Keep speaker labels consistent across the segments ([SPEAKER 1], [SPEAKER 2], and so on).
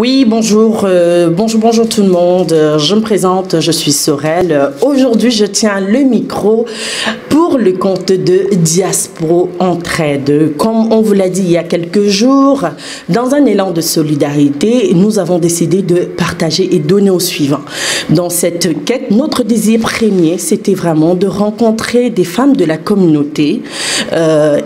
[SPEAKER 1] Oui, bonjour, bonjour tout le monde. Je me présente, je suis Sorel. Aujourd'hui, je tiens le micro pour le compte de Diaspro Entraide. Comme on vous l'a dit il y a quelques jours, dans un élan de solidarité, nous avons décidé de partager et donner au suivant. Dans cette quête, notre désir premier, c'était vraiment de rencontrer des femmes de la communauté,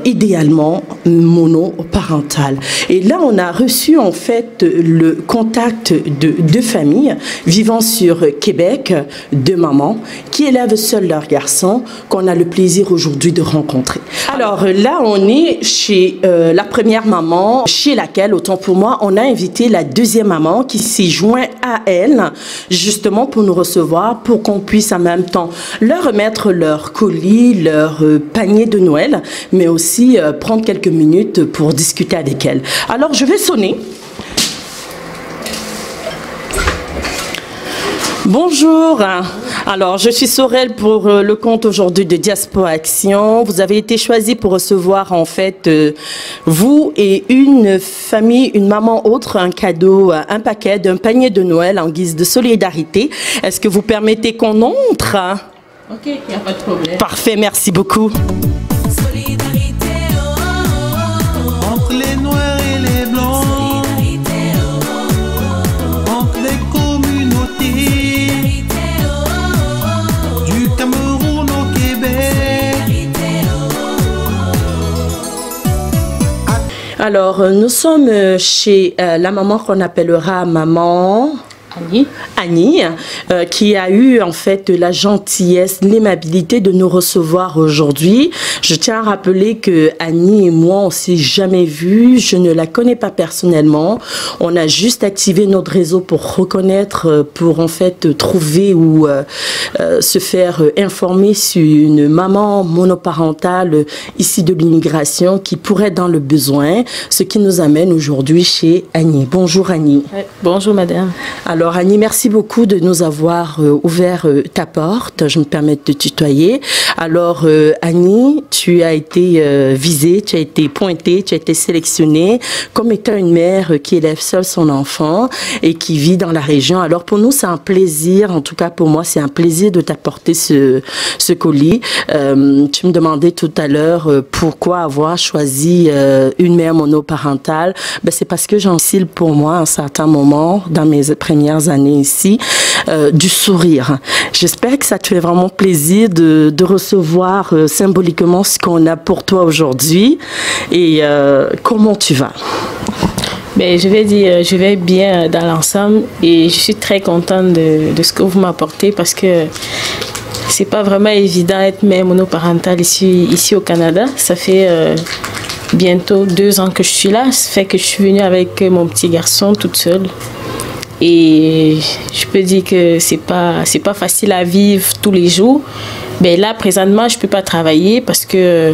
[SPEAKER 1] idéalement monoparentales. Et là, on a reçu en fait le contact de deux familles vivant sur Québec, deux mamans qui élèvent seuls leurs garçons, qu'on a le plaisir aujourd'hui de rencontrer. Alors là, on est chez la première maman, chez laquelle, autant pour moi, on a invité la deuxième maman qui s'est joint à elle, justement pour nous recevoir, pour qu'on puisse en même temps leur remettre leur colis, leur panier de Noël, mais aussi prendre quelques minutes pour discuter avec elle. Alors, je vais sonner. Bonjour, alors je suis Sorel pour le compte aujourd'hui de Diaspora Action. Vous avez été choisi pour recevoir en fait vous et une famille, une maman autre, un cadeau, un paquet d'un panier de Noël en guise de solidarité. Est-ce que vous permettez qu'on entre?
[SPEAKER 2] Ok, il n'y a pas de problème.
[SPEAKER 1] Parfait, merci beaucoup.
[SPEAKER 3] Solidarité, entre les noirs et les blancs, entre les communautés du Cameroun au Québec.
[SPEAKER 1] Alors, nous sommes chez la maman qu'on appellera maman Annie, qui a eu en fait la gentillesse, l'aimabilité de nous recevoir aujourd'hui. Je tiens à rappeler que Annie et moi, on s'est jamais vus. Je ne la connais pas personnellement. On a juste activé notre réseau pour reconnaître, pour en fait trouver ou se faire informer sur une maman monoparentale issue de l'immigration qui pourrait être dans le besoin, ce qui nous amène aujourd'hui chez Annie. Bonjour Annie.
[SPEAKER 2] Bonjour madame.
[SPEAKER 1] Alors Annie, merci beaucoup de nous avoir ouvert ta porte. Je me permets de te tutoyer. Alors Annie, tu as été visée, tu as été pointée, tu as été sélectionnée comme étant une mère qui élève seule son enfant et qui vit dans la région. Alors pour nous, c'est un plaisir, en tout cas pour moi, c'est un plaisir de t'apporter ce colis. Tu me demandais tout à l'heure pourquoi avoir choisi une mère monoparentale. Ben, c'est parce que j'ensile pour moi à un certain moment dans mes premières années ici, du sourire. J'espère que ça te fait vraiment plaisir de recevoir symboliquement ce qu'on a pour toi aujourd'hui. Et comment tu vas?
[SPEAKER 2] Ben, je vais dire, je vais bien dans l'ensemble et je suis très contente de ce que vous m'apportez parce que c'est pas vraiment évident d'être mère monoparentale ici au Canada. Ça fait bientôt 2 ans que je suis là. Ça fait que je suis venue avec mon petit garçon toute seule. Et je peux dire que c'est pas facile à vivre tous les jours. Mais là, présentement, je peux pas travailler parce que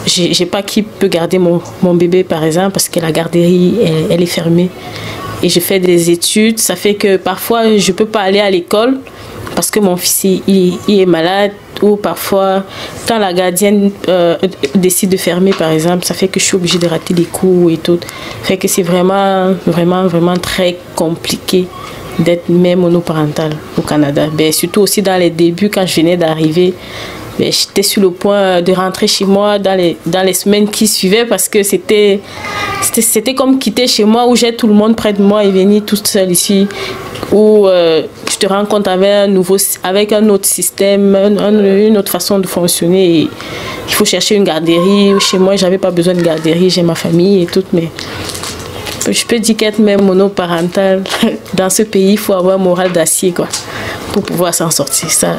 [SPEAKER 2] j'ai pas qui peut garder mon bébé, par exemple, parce que la garderie, elle est fermée. Et je fais des études. Ça fait que parfois, je peux pas aller à l'école parce que mon fils, il est malade. Ou parfois, quand la gardienne décide de fermer, par exemple, ça fait que je suis obligée de rater des cours et tout. Ça fait que c'est vraiment très compliqué d'être mère monoparentale au Canada. Ben, surtout aussi dans les débuts, quand je venais d'arriver, ben, j'étais sur le point de rentrer chez moi dans les semaines qui suivaient parce que c'était comme quitter chez moi où j'ai tout le monde près de moi et venir toute seule ici. Où je te rends compte avec un autre système, une autre façon de fonctionner. Et il faut chercher une garderie. Chez moi, je n'avais pas besoin de garderie, j'ai ma famille et tout. Mais je peux dire qu'être même monoparentale, dans ce pays, il faut avoir un moral d'acier quoi, pour pouvoir s'en sortir. Ça,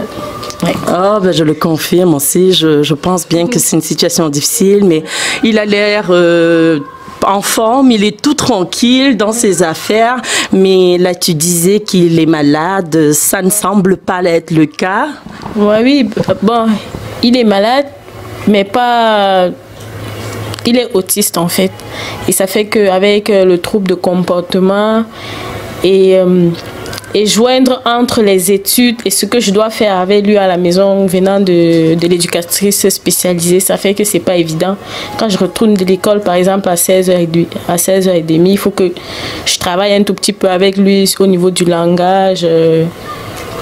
[SPEAKER 2] ouais.
[SPEAKER 1] Oh, ben je le confirme aussi. Je pense bien que c'est une situation difficile, mais il a l'air... en forme, il est tout tranquille dans ses affaires, mais là tu disais qu'il est malade, ça ne semble pas être le cas.
[SPEAKER 2] Ouais, oui, bon, il est malade, mais pas... Il est autiste en fait, et ça fait qu'avec le trouble de comportement et et joindre entre les études et ce que je dois faire avec lui à la maison venant de l'éducatrice spécialisée, ça fait que c'est pas évident. Quand je retourne de l'école, par exemple, à 16h30, il faut que je travaille un tout petit peu avec lui au niveau du langage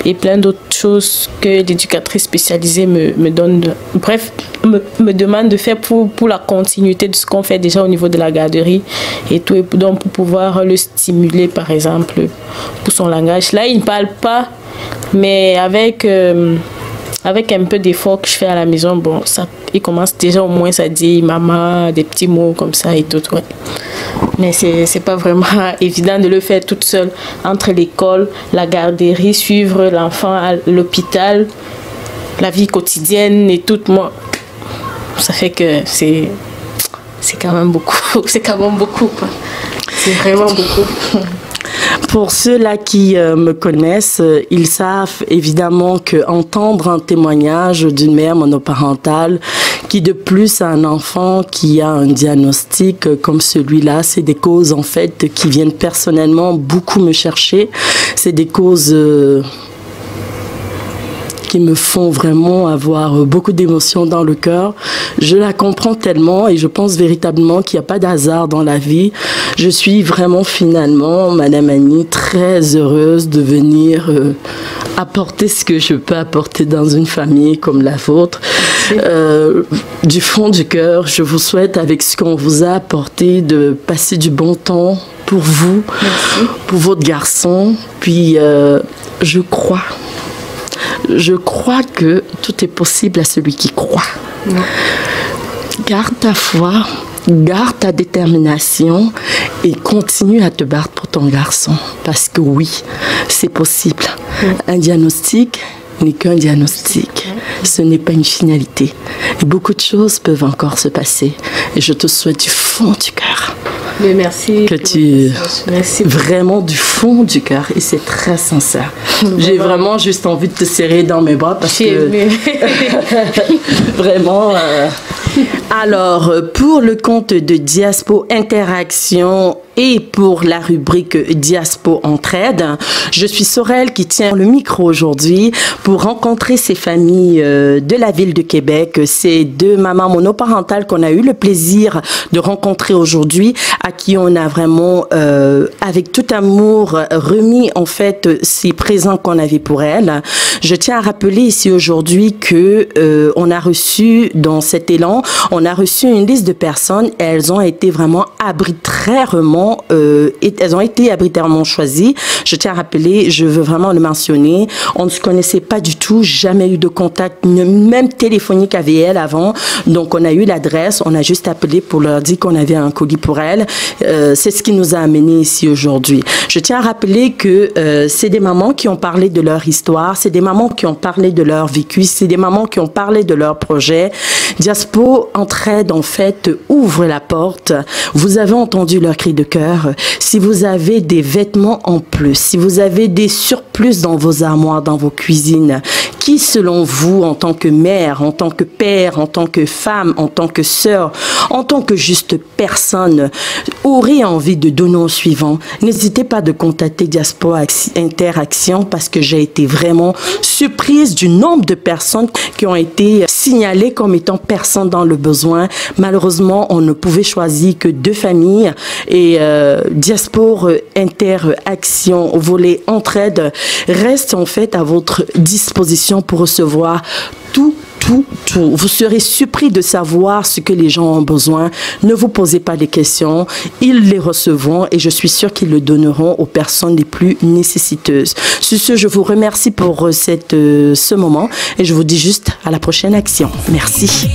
[SPEAKER 2] et plein d'autres choses que l'éducatrice spécialisée me donne. Bref, me demande de faire pour la continuité de ce qu'on fait déjà au niveau de la garderie et tout. Et donc, pour pouvoir le stimuler, par exemple, pour son langage. Là, il ne parle pas, mais avec un peu d'effort que je fais à la maison, bon, ça, il commence déjà au moins à dire maman, des petits mots comme ça et tout. Ouais. Mais c'est pas vraiment évident de le faire toute seule entre l'école, la garderie, suivre l'enfant à l'hôpital, la vie quotidienne et tout. Moi, ça fait que c'est quand même beaucoup. C'est quand même beaucoup, quoi. C'est vraiment beaucoup.
[SPEAKER 1] Pour ceux-là qui me connaissent, ils savent évidemment qu'entendre un témoignage d'une mère monoparentale qui de plus a un enfant qui a un diagnostic comme celui-là, c'est des causes en fait qui viennent personnellement beaucoup me chercher. C'est des causes qui me font vraiment avoir beaucoup d'émotions dans le cœur. Je la comprends tellement et je pense véritablement qu'il n'y a pas d'hasard dans la vie. Je suis vraiment finalement, Madame Annie, très heureuse de venir apporter ce que je peux apporter dans une famille comme la vôtre. Du fond du cœur, je vous souhaite, avec ce qu'on vous a apporté, de passer du bon temps pour vous, merci, pour votre garçon. Puis je crois que tout est possible à celui qui croit. Oui. Garde ta foi, garde ta détermination et continue à te battre pour ton garçon. Parce que oui, c'est possible. Oui. Un diagnostic n'est qu'un diagnostic. Ce n'est pas une finalité. Et beaucoup de choses peuvent encore se passer. Et je te souhaite du fond du cœur.
[SPEAKER 2] Mais merci.
[SPEAKER 1] Que merci. Vraiment du fond du cœur. Et c'est très sincère. J'ai vraiment juste envie de te serrer dans mes bras parce que... vraiment... Alors, pour le compte de Diaspo Interaction et pour la rubrique Diaspo Entraide, je suis Sorel qui tient le micro aujourd'hui pour rencontrer ces familles de la ville de Québec, ces deux mamans monoparentales qu'on a eu le plaisir de rencontrer aujourd'hui, à qui on a vraiment, avec tout amour, remis en fait ces présents qu'on avait pour elles. Je tiens à rappeler ici aujourd'hui que on a reçu dans cet élan, on a reçu une liste de personnes et elles ont été vraiment arbitrairement choisies. Je tiens à rappeler, je veux vraiment le mentionner, on ne se connaissait pas du tout, jamais eu de contact, même téléphonique avec elles avant. Donc on a eu l'adresse, on a juste appelé pour leur dire qu'on avait un colis pour elles. C'est ce qui nous a amenés ici aujourd'hui. Je tiens à rappeler que c'est des mamans qui ont parlé de leur histoire, c'est des mamans qui ont parlé de leur vécu, c'est des mamans qui ont parlé de leur projet. Diaspo Entraide, en fait, ouvre la porte. Vous avez entendu leur cri de cœur. Si vous avez des vêtements en plus, si vous avez des surplus dans vos armoires, dans vos cuisines, qui, selon vous, en tant que mère, en tant que père, en tant que femme, en tant que sœur, en tant que juste personne, aurait envie de donner au suivant, n'hésitez pas de contacter Diaspo Interaction parce que j'ai été vraiment surprise du nombre de personnes qui ont été signalées comme étant personnes dans le besoin. Malheureusement, on ne pouvait choisir que 2 familles et Diaspo Interaction volet entraide reste en fait à votre disposition pour recevoir tout. Vous serez surpris de savoir ce que les gens ont besoin. Ne vous posez pas des questions. Ils les recevront et je suis sûre qu'ils le donneront aux personnes les plus nécessiteuses. Sur ce, je vous remercie pour ce moment et je vous dis juste à la prochaine action. Merci.